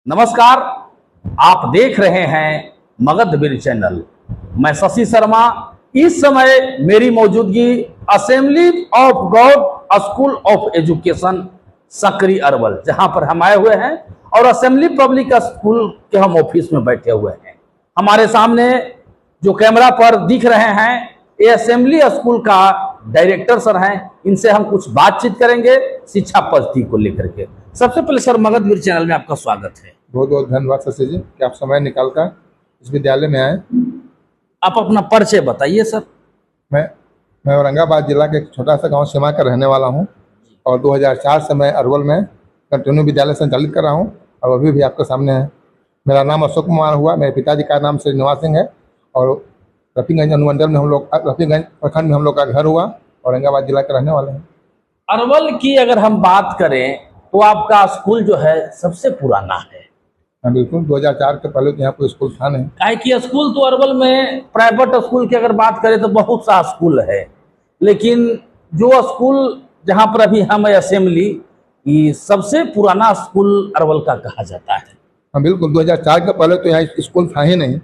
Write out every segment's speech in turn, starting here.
नमस्कार। आप देख रहे हैं मगधवीर चैनल। मैं शशि शर्मा। इस समय मेरी मौजूदगी assembly of God school of education Sakri Arwal, जहां पर हम आए हुए हैं और असेंबली पब्लिक स्कूल के हम ऑफिस में बैठे हुए हैं। हमारे सामने जो कैमरा पर दिख रहे हैं ये असेंबली स्कूल का डायरेक्टर सर हैं। इनसे हम कुछ बातचीत करेंगे शिक्षा पद्धति को लेकर के। सबसे पहले सर, मगधवीर चैनल में आपका स्वागत है। बहुत बहुत धन्यवाद शशि जी कि आप समय निकालकर इस विद्यालय में आए। आप अपना परिचय बताइए सर। मैं औरंगाबाद जिला के एक छोटा सा गांव सीमा का रहने वाला हूं और 2004 से मैं अरवल में कंटिन्यू विद्यालय संचालित कर रहा हूं और अभी भी आपके सामने है। मेरा नाम अशोक कुमार हुआ। मेरे पिताजी का नाम श्रीनिवास सिंह है और रफीगंज अनुमंडल में रफीगंज प्रखंड में हम लोग का घर हुआ। औरंगाबाद जिला के रहने वाले हैं। अरवल की अगर हम बात करें तो आपका स्कूल जो है सबसे पुराना है। हाँ बिल्कुल, 2004 के पहले तो यहाँ कोई स्कूल था नहीं। काहे कि स्कूल तो अरवल में प्राइवेट स्कूल की अगर बात करें तो बहुत सा स्कूल है, लेकिन जो स्कूल जहाँ पर अभी हम असेंबली, ये सबसे पुराना स्कूल अरवल का कहा जाता है। हाँ बिल्कुल, 2004 के पहले तो यहाँ स्कूल था ही नहीं।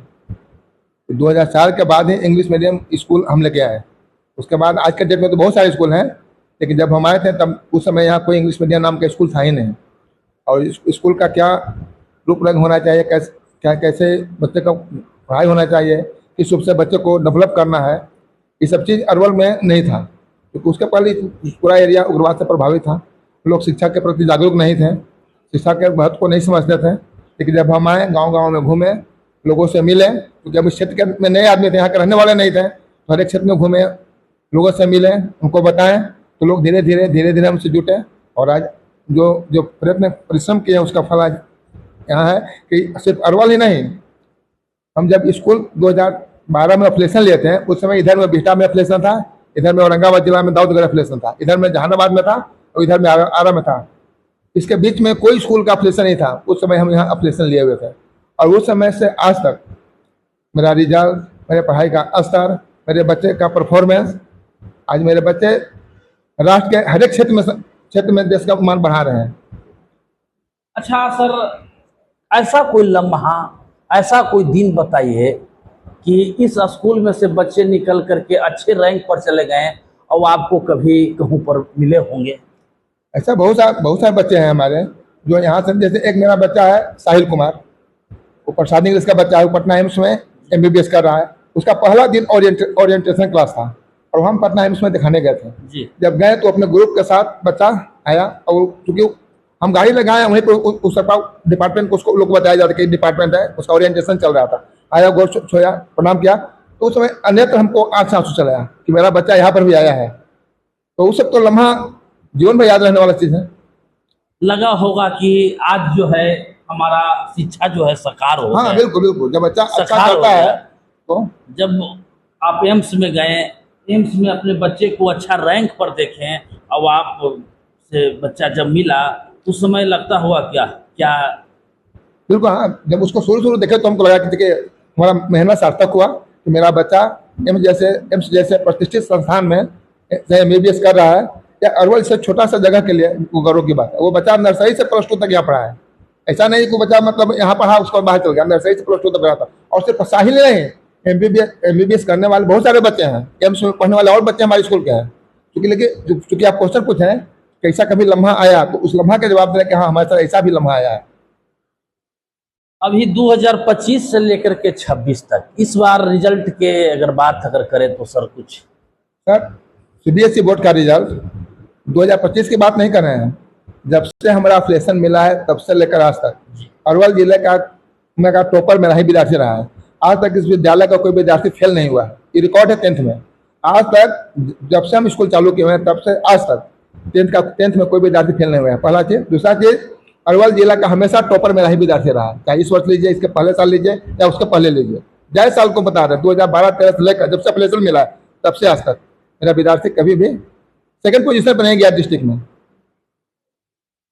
2004 के बाद ही इंग्लिश मीडियम स्कूल हम लेके आए। उसके बाद आज के डेट में तो बहुत सारे स्कूल हैं, लेकिन जब हम आए थे तब उस समय यहाँ कोई इंग्लिश मीडियम नाम का स्कूल था ही नहीं। और स्कूल का क्या रूप रंग होना चाहिए, कैसे बच्चे का पढ़ाई होना चाहिए, किस रूप से बच्चे को डेवलप करना है, ये सब चीज़ अरवल में नहीं था। क्योंकि उसके पहले पूरा एरिया उग्रवाद से प्रभावित था। लोग शिक्षा के प्रति जागरूक नहीं थे, शिक्षा के महत्व को नहीं समझते थे। लेकिन जब हम आए, गाँव में घूमे, लोगों से मिले, क्योंकि अब इस क्षेत्र में नए आदमी थे, यहाँ के रहने वाले नहीं थे, तो हर एक क्षेत्र में घूमे, लोगों से मिले, उनको बताएं, तो लोग धीरे धीरे हमसे जुटे और आज जो प्रयत्न परिश्रम किए उसका फल आज यहाँ है कि सिर्फ अरवल ही नहीं। हम जब स्कूल 2012 में एफिलिएशन लिए थे, उस समय इधर में बिहटा में एफिलिएशन था, इधर में औरंगाबाद जिला में दाऊदनगर एफिलिएशन था, इधर में जहानाबाद में था और इधर में आरा में था। इसके बीच में कोई स्कूल का एफिलिएशन नहीं था। उस समय हम यहाँ एफिलिएशन लिए हुए थे और उस समय से आज तक मेरा रिजल्ट, मेरे पढ़ाई का स्तर, मेरे बच्चे का परफॉर्मेंस, आज मेरे बच्चे राष्ट्र के हर एक क्षेत्र में देश का मान बढ़ा रहे हैं। अच्छा सर, ऐसा कोई लम्हा, ऐसा कोई दिन बताइए कि इस स्कूल में से बच्चे निकल करके अच्छे रैंक पर चले गए और आपको कभी कहूँ पर मिले होंगे। ऐसा बहुत सारे बच्चे हैं हमारे जो यहाँ से, जैसे एक मेरा बच्चा है साहिल कुमार, वो प्रसाद इंग्लिश का बच्चा है, वो पटना एम्स में MBBS कर रहा है। उसका पहला दिन ओरिएंटेशन क्लास था और हम पटना एम्स में दिखाने गए थे जी। जब गए तो अपने ग्रुप के साथ बच्चा आया और चूंकि हम गाड़ी लगाए वहीं पर उस डिपार्टमेंट को उसको लोग बताया जाता कि डिपार्टमेंट है, उसका ओरिएंटेशन चल रहा था। आया, गोर छोया, प्रणाम किया, तो उस समय अन्यत्र हमको आँख से आंसू चला कि मेरा बच्चा यहाँ पर भी आया है। तो उस सब तो लम्हा जीवन में याद रहने वाला चीज़ है। लगा होगा कि आज जो है हमारा शिक्षा जो है साकार हो हाँ बिल्कुल, जब बच्चा अच्छा करता है तो। जब आप एम्स में गए, एम्स में अपने बच्चे को अच्छा रैंक पर देखें और आप से बच्चा जब मिला उस समय लगता हुआ क्या? बिल्कुल हाँ, जब उसको शुरू देखे तो हमको लगा कि देखिए हमारा मेहनत सार्थक हुआ कि मेरा बच्चा एम्स जैसे प्रतिष्ठित संस्थान में MBBS कर रहा है। या अरवल से छोटा सा जगह के लिए गौरव की बात है। वो बच्चा नर्सरी से +2 तक यहाँ पढ़ा है। ऐसा नहीं कि बच्चा मतलब यहाँ पढ़ा उसको बाहर चल गया, नर्सरी से +2 तक पढ़ा था। और सिर्फ साहिल नहीं, MBBS करने वाले बहुत सारे बच्चे हैं, एम्स में पढ़ने वाले और बच्चे हमारे स्कूल के हैं। चूंकि आप क्वेश्चन पूछे कि ऐसा कभी लम्हा आया, तो उस लम्हा का जवाब दें कि हाँ हमारे साथ ऐसा भी लम्हा आया है। अभी 2025 से लेकर के 26 तक इस बार रिजल्ट के अगर बात करें तो सर कुछ? सर CBSE बोर्ड का रिजल्ट 2025 की बात नहीं कर रहे हैं, जब से हमारा एफिलिएशन मिला है तब से लेकर आज तक अरवल जिले का टॉपर मेरा ही विद्यार्थी रहा है। आज तक इस विद्यालय का कोई विद्यार्थी फेल नहीं हुआ है। ये रिकॉर्ड है 10th में। आज तक जब से हम स्कूल चालू किए हैं तब से आज तक 10th में कोई विद्यार्थी फेल नहीं हुआ है। पहला चीज। दूसरा चीज, अरवल जिला का हमेशा टॉपर मेरा ही विद्यार्थी रहा है, चाहे इस वर्ष लीजिए, इसके पहले साल लीजिए या उसके पहले लीजिए। 10 साल को बता रहे 2012-13 से लेकर जब से एफिलिएशन मिला है तब से आज तक मेरा विद्यार्थी कभी भी सेकंड पोजीशन पर नहीं गया डिस्ट्रिक्ट में।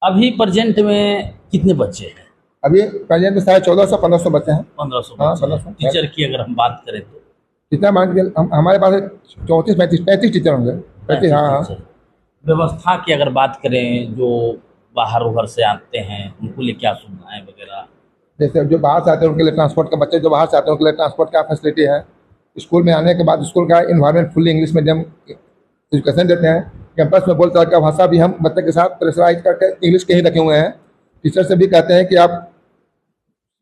अभी प्रेजेंट में कितने बच्चे हैं? अभी प्रेजेंट में 1400-1500 बच्चे हैं। 1500 टीचर की अगर हम बात करें तो कितना मान के हमारे पास 34-35 टीचर होंगे। 35। हाँ। व्यवस्था की अगर बात करें, जो बाहर उधर से आते हैं उनको लिए क्या सुविधाएं वगैरह? जैसे जो बाहर से आते हैं उनके लिए ट्रांसपोर्ट का, बच्चे जो बाहर से आते हैं उनके लिए ट्रांसपोर्ट का फैसिलिटी है। स्कूल में आने के बाद स्कूल का environment fully English medium education देते हैं। कैंपस में बोलचाल का भाषा भी हम बच्चे के साथ प्रेशराइज करके इंग्लिश के ही रखे हुए हैं। टीचर से भी कहते हैं कि आप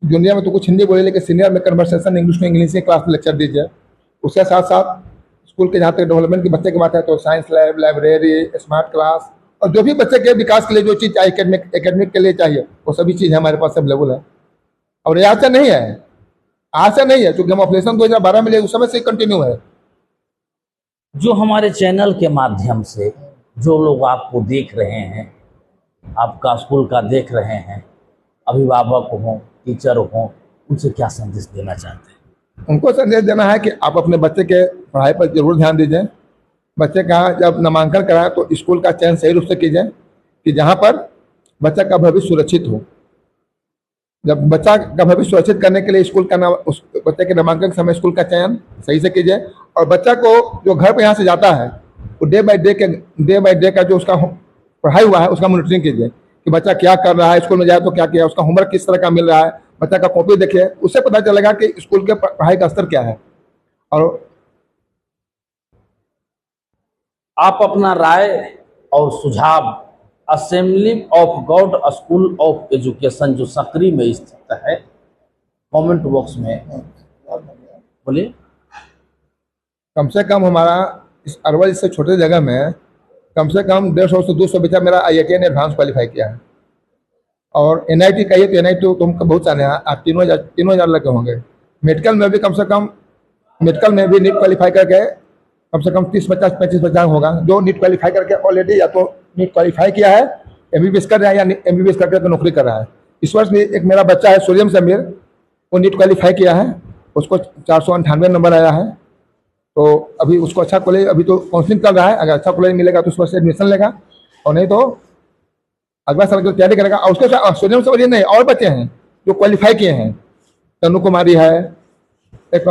जूनियर में तो कुछ हिंदी बोले, लेकिन सीनियर में कन्वर्सेशन इंग्लिश में, इंग्लिश की क्लास में लेक्चर दीजिए। उसके साथ साथ स्कूल के जहाँ तक डेवलपमेंट के बच्चे की बात है तो science lab, library, smart class और जो भी बच्चे के विकास के लिए जो चीज़ चाहिए, एकेडमिक के लिए चाहिए, वो सभी चीज़ हमारे पास अवेलेबल है। और ये आज से नहीं है, आज से नहीं है, क्योंकि हम ऑपरेशन 2012 में लिए उस समय से कंटिन्यू है। जो हमारे चैनल के माध्यम से जो लोग आपको देख रहे हैं, आपका स्कूल का देख रहे हैं, अभिभावक हों, टीचर हों, उनसे क्या संदेश देना चाहते हैं? उनको संदेश देना है कि आप अपने बच्चे के पढ़ाई पर जरूर ध्यान दीजिए। बच्चे का जब नामांकन कराएं तो स्कूल का चयन सही रूप से कीजिए कि जहाँ पर बच्चा का भविष्य सुरक्षित हो। जब बच्चा का भविष्य सुरक्षित करने के लिए स्कूल का नाम, उस बच्चे के नामांकन के समय स्कूल का चयन सही से कीजिए। और बच्चा को जो घर पर यहाँ से जाता है वो डे बाई डे का जो उसका पढ़ाई हुआ है उसका मॉनिटरिंग कीजिए कि बच्चा क्या कर रहा है, स्कूल में जाए तो क्या किया, उसका होमवर्क किस तरह का मिल रहा है, बच्चा का कॉपी देखिए, उससे पता चलेगा कि स्कूल के पढ़ाई का स्तर क्या है। और आप अपना राय और सुझाव assembly of God school of education जो सकरी में स्थित है, कमेंट बॉक्स में बोलिए। कम से कम हमारा इस अरवल से छोटे जगह में कम से कम 150 से 200 बच्चा मेरा IIT ने एडवांस क्वालिफाई किया है। और NIT कहिए तो NIT तो तुमको बहुत सारे हैं, आप 3,000 लगे होंगे। मेडिकल में भी कम से कम, मेडिकल में भी नीट क्वालिफाई करके कम से कम 30-35 बच्चा होगा जो नीट क्वालिफाई करके ऑलरेडी या तो नीट क्वालिफाई किया है, MBBS कर रहा है, या MBBS करके तो नौकरी कर रहा है। इस वर्ष भी एक मेरा बच्चा है सूर्यम समीर, वो नीट क्वालिफाई किया है, उसको 498 नंबर आया है। तो अभी उसको अच्छा कॉलेज, अभी तो काउंसलिंग कर रहा है, अगर अच्छा कॉलेज मिलेगा तो उस वर्ष एडमिशन लेगा, और नहीं तो अगला साल की तैयारी करेगा। और उसके साथ सूर्यम से नहीं, और बच्चे हैं जो क्वालिफाई किए हैं, तनु कुमारी है, एक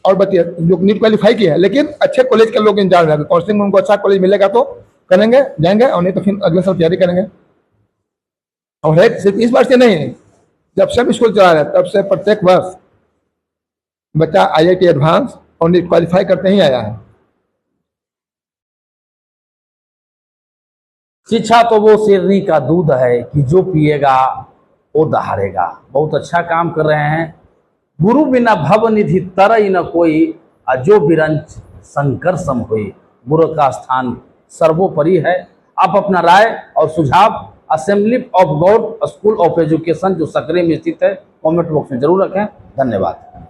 और बच्चे जो नीट क्वालिफाई किए हैं, लेकिन अच्छे कॉलेज के लोग इंतजार रहेंगे। काउंसलिंग में उनको अच्छा कॉलेज मिलेगा तो करेंगे, जाएंगे, और नहीं तो फिर अगले साल तैयारी करेंगे। और है सिर्फ इस बार से नहीं, जब सब स्कूल चला रहा है तब से प्रत्येक वर्ष बच्चा IIT एडवांस और नीट क्वालिफाई करते ही आया है। शिक्षा तो वो शेरनी का दूध है कि जो पिएगा वो दहाड़ेगा। बहुत अच्छा काम कर रहे हैं। गुरु बिना भव निधि तरई न कोई, अजो बिरंच शंकर सम होई। गुरु का स्थान सर्वोपरि है। आप अपना राय और सुझाव assembly of God school of education जो सकरे में स्थित है कमेंट बॉक्स में जरूर रखें। धन्यवाद।